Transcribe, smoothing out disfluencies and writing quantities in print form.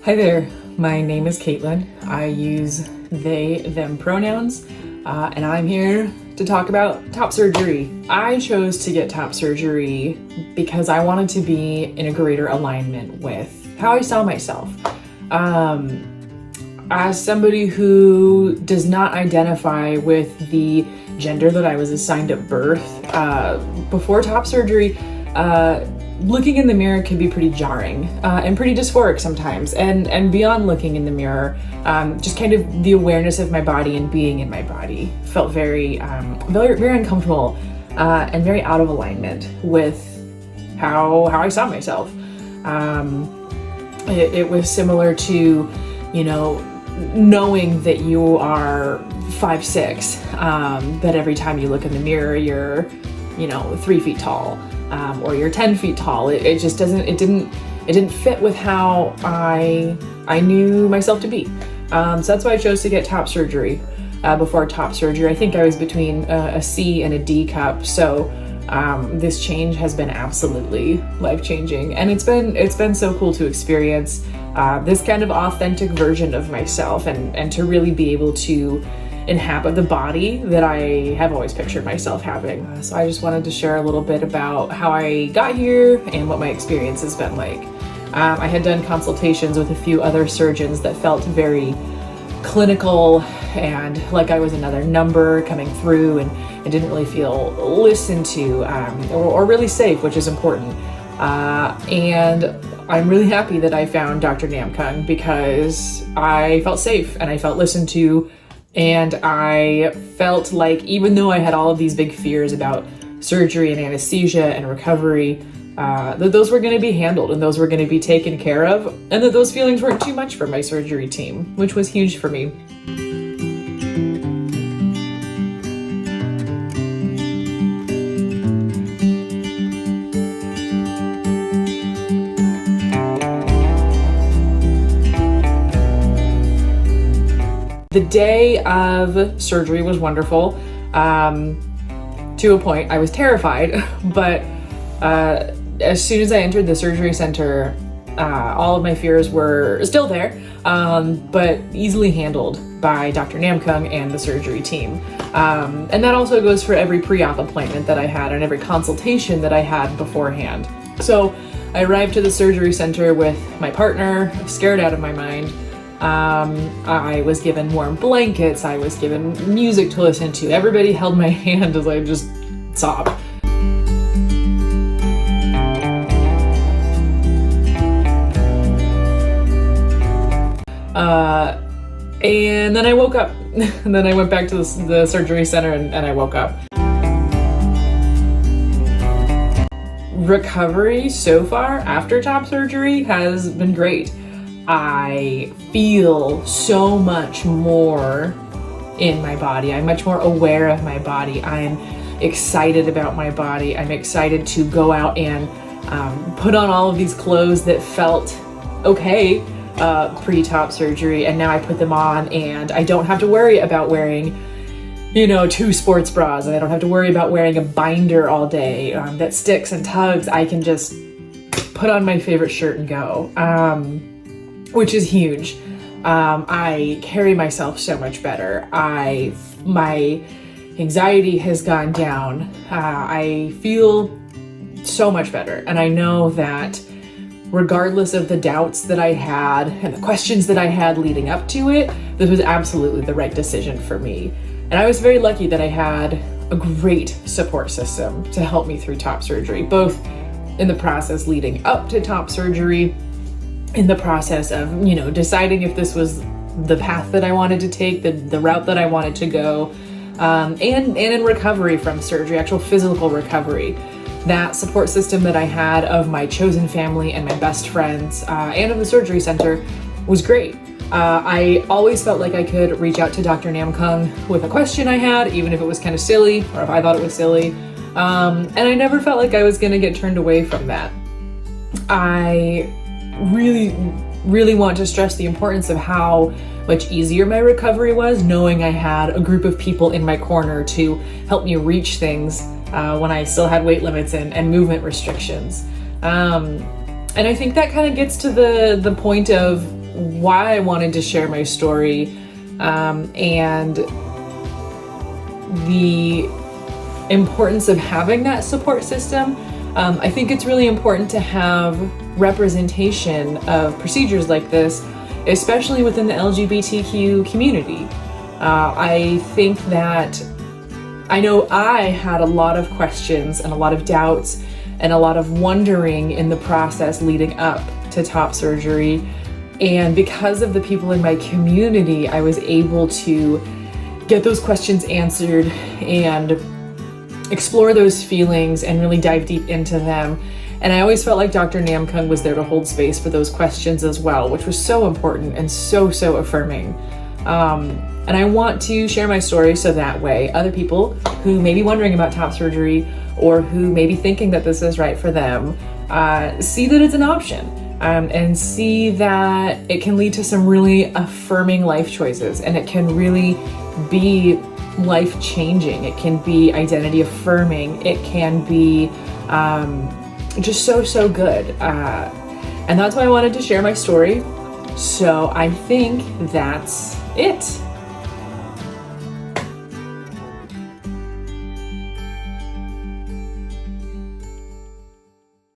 Hi there, my name is Caitlin. I use they, them pronouns, and I'm here to talk about top surgery. I chose to get top surgery because I wanted to be in a greater alignment with how I saw myself. As somebody who does not identify with the gender that I was assigned at birth, before top surgery, looking in the mirror can be pretty jarring and pretty dysphoric sometimes. And beyond looking in the mirror, just kind of the awareness of my body and being in my body felt very uncomfortable and very out of alignment with how I saw myself. It was similar to, knowing that you are 5'6", that every time you look in the mirror, you're, 3 feet tall. Or you're 10 feet tall. It just didn't fit with how I knew myself to be. So that's why I chose to get top surgery. Before top surgery, I think I was between a C and a D cup. So this change has been absolutely life-changing, and it's been so cool to experience this kind of authentic version of myself, and to really be able to inhabit the body that I have always pictured myself having. So I just wanted to share a little bit about how I got here and what my experience has been like. I had done consultations with a few other surgeons that felt very clinical and like I was another number coming through, and I didn't really feel listened to or really safe, which is important. And I'm really happy that I found Dr. Namkung because I felt safe and I felt listened to. And I felt like even though I had all of these big fears about surgery and anesthesia and recovery, that those were going to be handled and those were going to be taken care of, and that those feelings weren't too much for my surgery team, which was huge for me. The day of surgery was wonderful, to a point. I was terrified, but as soon as I entered the surgery center, all of my fears were still there, but easily handled by Dr. Namkung and the surgery team. And that also goes for every pre-op appointment that I had and every consultation that I had beforehand. So I arrived to the surgery center with my partner, scared out of my mind. I was given warm blankets, I was given music to listen to. Everybody held my hand as I just sobbed. And then I woke up. And then I went back to the surgery center and I woke up. Recovery so far after top surgery has been great. I feel so much more in my body. I'm much more aware of my body. I'm excited about my body. I'm excited to go out and put on all of these clothes that felt okay pre-top surgery, and now I put them on and I don't have to worry about wearing 2 sports bras, and I don't have to worry about wearing a binder all day that sticks and tugs. I can just put on my favorite shirt and go. Which is huge. I carry myself so much better. My anxiety has gone down. I feel so much better. And I know that regardless of the doubts that I had and the questions that I had leading up to it, this was absolutely the right decision for me. And I was very lucky that I had a great support system to help me through top surgery, both in the process leading up to top surgery, in the process of, deciding if this was the path that I wanted to take, the route that I wanted to go, and in recovery from surgery, actual physical recovery. That support system that I had of my chosen family and my best friends, and of the surgery center was great. I always felt like I could reach out to Dr. Namkung with a question I had, even if it was kind of silly, or if I thought it was silly. And I never felt like I was going to get turned away from that. I really want to stress the importance of how much easier my recovery was, knowing I had a group of people in my corner to help me reach things when I still had weight limits and movement restrictions. And I think that kind of gets to the point of why I wanted to share my story, and the importance of having that support system. I think it's really important to have representation of procedures like this, especially within the LGBTQ community. I think that I know I had a lot of questions and a lot of doubts and a lot of wondering in the process leading up to top surgery. And because of the people in my community, I was able to get those questions answered and explore those feelings and really dive deep into them. And I always felt like Dr. Namkung was there to hold space for those questions as well, which was so important and so affirming. And I want to share my story so that way other people who may be wondering about top surgery or who may be thinking that this is right for them, see that it's an option, and see that it can lead to some really affirming life choices, and it can really be life changing. It can be identity affirming. It can be just so good. And that's why I wanted to share my story. So I think that's it.